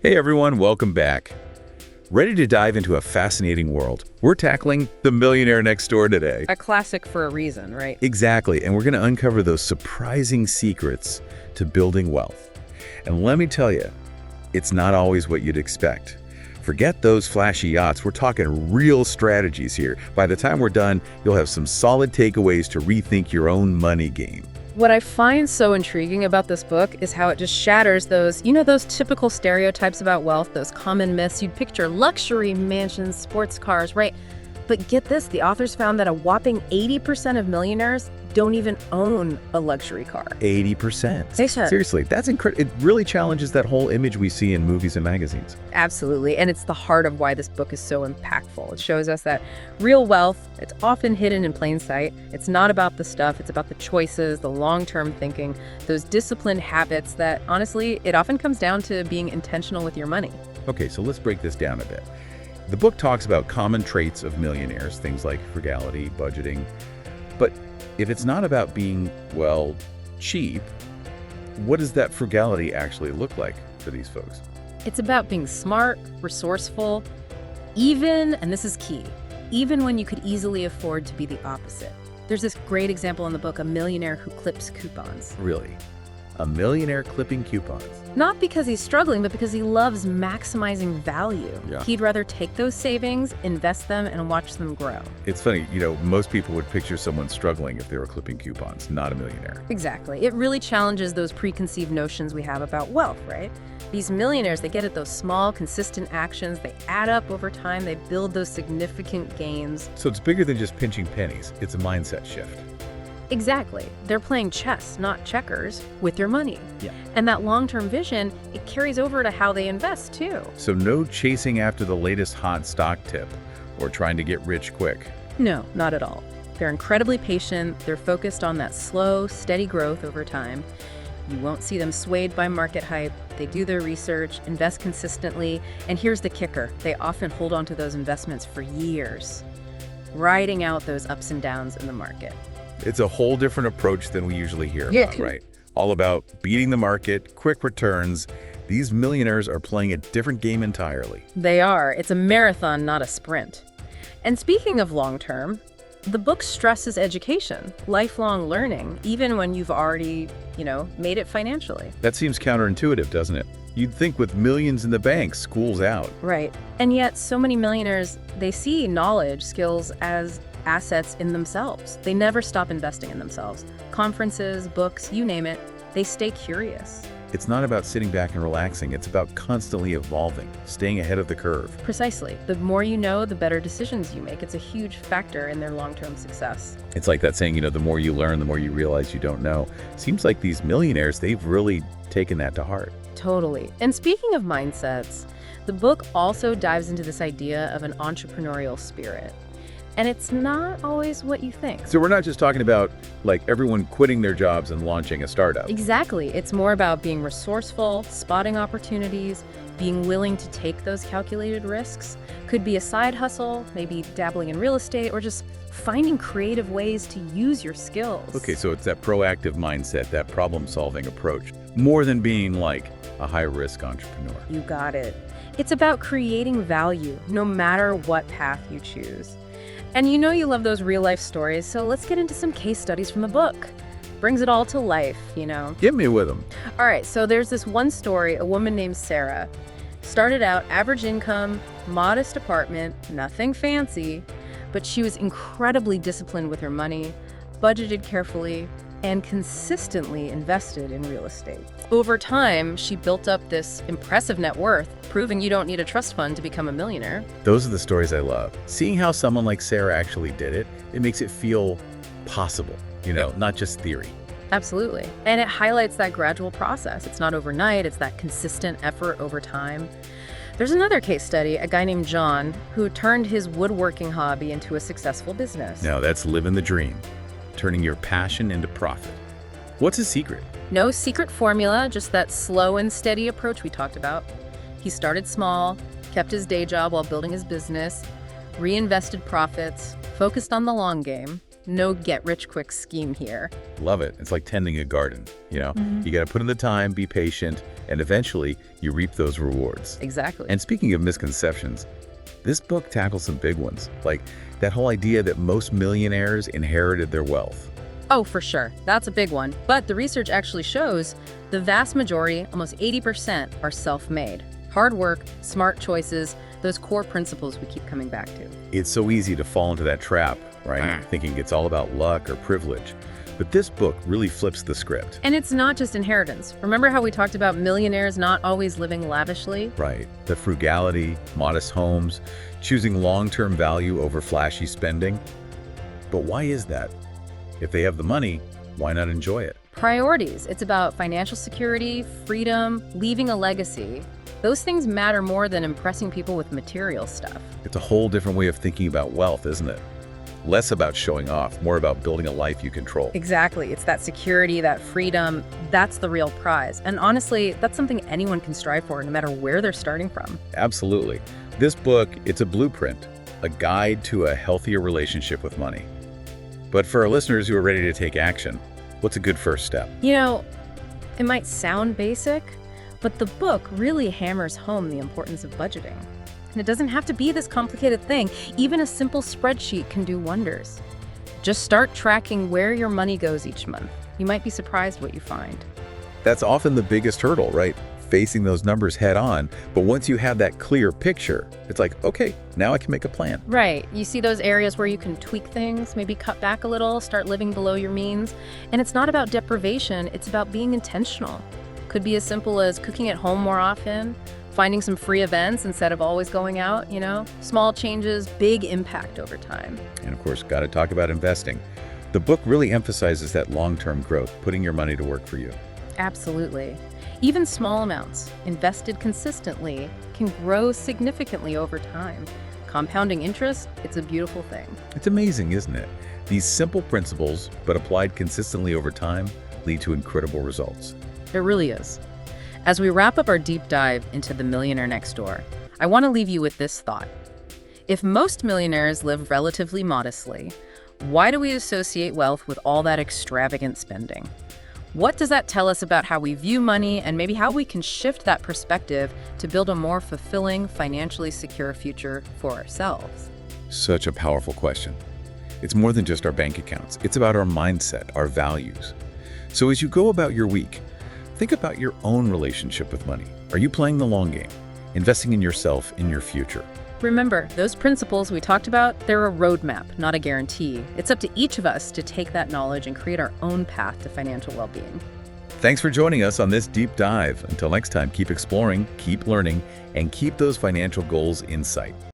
Hey everyone, welcome back. Ready to dive into a fascinating world? We're tackling The Millionaire Next Door today. A classic for a reason, right? Exactly, and we're going to uncover those surprising secrets to building wealth. And let me tell you, it's not always what you'd expect. Forget those flashy yachts, we're talking real strategies here. By the time we're done, you'll have some solid takeaways to rethink your own money game. What I find so intriguing about this book is how it just shatters those typical stereotypes about wealth, those common myths. You'd picture luxury mansions, sports cars, right? But get this, the authors found that a whopping 80% of millionaires don't even own a luxury car. 80%. They said. Seriously, that's incredible. It really challenges that whole image we see in movies and magazines. Absolutely, and it's the heart of why this book is so impactful. It shows us that real wealth, it's often hidden in plain sight. It's not about the stuff, it's about the choices, the long-term thinking, those disciplined habits that, honestly, it often comes down to being intentional with your money. Okay, so let's break this down a bit. The book talks about common traits of millionaires, things like frugality, budgeting. But if it's not about being, well, cheap, what does that frugality actually look like for these folks? It's about being smart, resourceful, even, and this is key, even when you could easily afford to be the opposite. There's this great example in the book, a millionaire who clips coupons. Really? A millionaire clipping coupons? Not because he's struggling, but because he loves maximizing value. Yeah. He'd rather take those savings, invest them, and watch them grow. It's funny, most people would picture someone struggling if they were clipping coupons, not a millionaire. Exactly. It really challenges those preconceived notions we have about wealth, right? These millionaires, they get at those small, consistent actions. They add up over time. They build those significant gains. So it's bigger than just pinching pennies. It's a mindset shift. Exactly. They're playing chess, not checkers, with their money. Yeah. And that long-term vision, it carries over to how they invest, too. So no chasing after the latest hot stock tip or trying to get rich quick. No, not at all. They're incredibly patient. They're focused on that slow, steady growth over time. You won't see them swayed by market hype. They do their research, invest consistently, and here's the kicker. They often hold on to those investments for years, riding out those ups and downs in the market. It's a whole different approach than we usually hear about, right? All about beating the market, quick returns. These millionaires are playing a different game entirely. They are. It's a marathon, not a sprint. And speaking of long-term, the book stresses education, lifelong learning, even when you've already, made it financially. That seems counterintuitive, doesn't it? You'd think with millions in the bank, school's out. Right. And yet so many millionaires, they see knowledge, skills as assets in themselves. They never stop investing in themselves. Conferences, books, you name it, they stay curious. It's not about sitting back and relaxing. It's about constantly evolving, staying ahead of the curve. Precisely. The more you know, the better decisions you make. It's a huge factor in their long-term success. It's like that saying, the more you learn, the more you realize you don't know. Seems like these millionaires, they've really taken that to heart. Totally. And speaking of mindsets, the book also dives into this idea of an entrepreneurial spirit. And it's not always what you think. So we're not just talking about everyone quitting their jobs and launching a startup. Exactly. It's more about being resourceful, spotting opportunities, being willing to take those calculated risks. Could be a side hustle, maybe dabbling in real estate, or just finding creative ways to use your skills. Okay, so it's that proactive mindset, that problem-solving approach, more than being a high-risk entrepreneur. You got it. It's about creating value, no matter what path you choose. And you love those real-life stories, so let's get into some case studies from the book. Brings it all to life, Get me with them. All right, so there's this one story, a woman named Sarah. Started out average income, modest apartment, nothing fancy, but she was incredibly disciplined with her money, budgeted carefully, and consistently invested in real estate. Over time, she built up this impressive net worth, proving you don't need a trust fund to become a millionaire. Those are the stories I love. Seeing how someone like Sarah actually did it, it makes it feel possible, not just theory. Absolutely. And it highlights that gradual process. It's not overnight, it's that consistent effort over time. There's another case study, a guy named John, who turned his woodworking hobby into a successful business. Now that's living the dream, turning your passion into profit. What's his secret? No secret formula, just that slow and steady approach we talked about. He started small, kept his day job while building his business, reinvested profits, focused on the long game. No get-rich-quick scheme here. Love it. It's like tending a garden, Mhm. You got to put in the time, be patient, and eventually you reap those rewards. Exactly. And speaking of misconceptions, this book tackles some big ones, like that whole idea that most millionaires inherited their wealth. Oh, for sure. That's a big one. But the research actually shows the vast majority, almost 80%, are self-made. Hard work, smart choices, those core principles we keep coming back to. It's so easy to fall into that trap, right? Thinking it's all about luck or privilege. But this book really flips the script. And it's not just inheritance. Remember how we talked about millionaires not always living lavishly? Right. The frugality, modest homes, choosing long-term value over flashy spending. But why is that? If they have the money, why not enjoy it? Priorities. It's about financial security, freedom, leaving a legacy. Those things matter more than impressing people with material stuff. It's a whole different way of thinking about wealth, isn't it? Less about showing off, more about building a life you control. Exactly. It's that security, that freedom, that's the real prize. And honestly, that's something anyone can strive for, no matter where they're starting from. Absolutely. This book, it's a blueprint, a guide to a healthier relationship with money. But for our listeners who are ready to take action, what's a good first step? It might sound basic, but the book really hammers home the importance of budgeting. And it doesn't have to be this complicated thing. Even a simple spreadsheet can do wonders. Just start tracking where your money goes each month. You might be surprised what you find. That's often the biggest hurdle, right? Facing those numbers head on. But once you have that clear picture, it's like, okay, now I can make a plan. Right. You see those areas where you can tweak things, maybe cut back a little, start living below your means. And it's not about deprivation, it's about being intentional. Could be as simple as cooking at home more often, finding some free events instead of always going out, Small changes, big impact over time. And of course, got to talk about investing. The book really emphasizes that long-term growth, putting your money to work for you. Absolutely. Even small amounts, invested consistently, can grow significantly over time. Compounding interest, it's a beautiful thing. It's amazing, isn't it? These simple principles, but applied consistently over time, lead to incredible results. It really is. As we wrap up our deep dive into the Millionaire Next Door, I want to leave you with this thought. If most millionaires live relatively modestly, why do we associate wealth with all that extravagant spending? What does that tell us about how we view money and maybe how we can shift that perspective to build a more fulfilling, financially secure future for ourselves? Such a powerful question. It's more than just our bank accounts. It's about our mindset, our values. So as you go about your week, think about your own relationship with money. Are you playing the long game, investing in yourself, in your future? Remember, those principles we talked about, they're a roadmap, not a guarantee. It's up to each of us to take that knowledge and create our own path to financial well-being. Thanks for joining us on this deep dive. Until next time, keep exploring, keep learning, and keep those financial goals in sight.